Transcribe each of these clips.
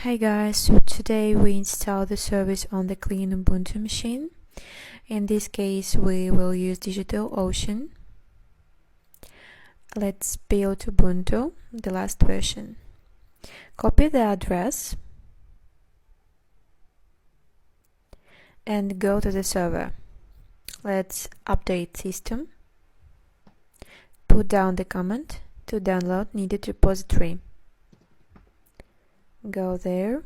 Hi guys, so today we install the service on the clean Ubuntu machine. In this case we will use DigitalOcean. Let's build Ubuntu, the last version. Copy the address and go to the server. Let's update system. Put down the command to download needed repository. Go there.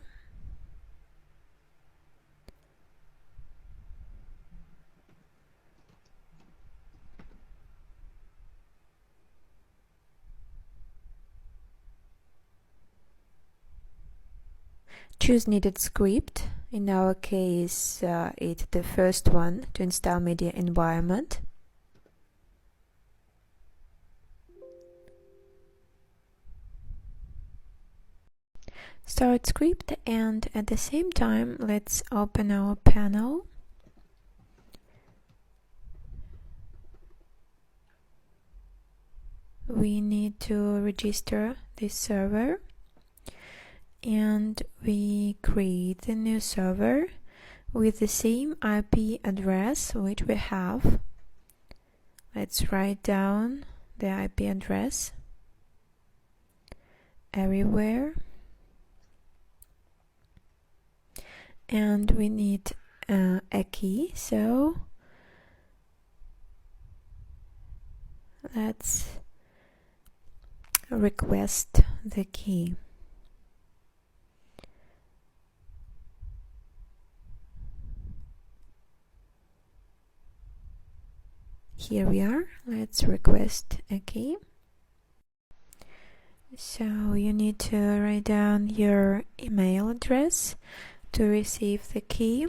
Choose needed script. In our case, it's the first one to install media environment. Start script, and at the same time let's open our panel. We need to register this server and we create a new server with the same IP address which we have. Let's write down the IP address everywhere. And we need a key, so let's request the key. Here we are. Let's request a key. So you need to write down your email address to receive the key.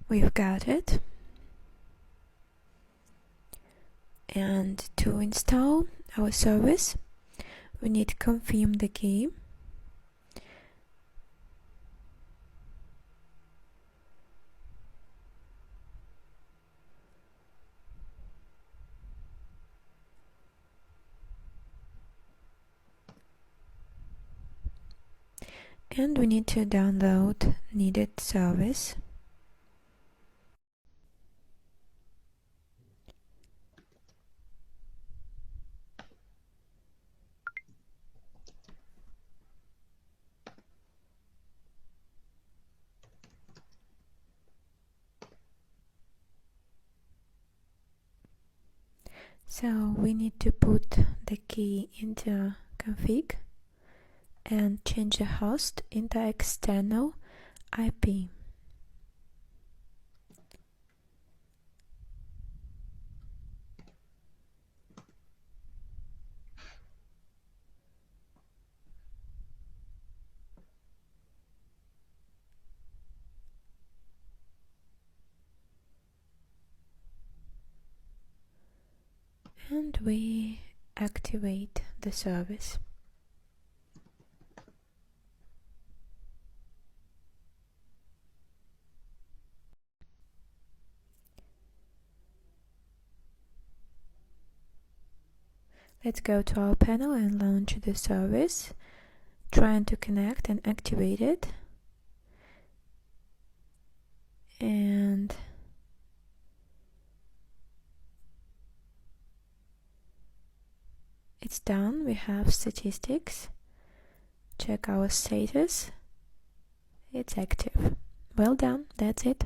We've got it. And to install our service, we need to confirm the key. And we need to download needed service. So we need to put the key into config and change the host into external IP. And we activate the service. Let's go to our panel and launch the service, trying to connect and activate it. And it's done. We have statistics. Check our status. It's active. Well done. That's it.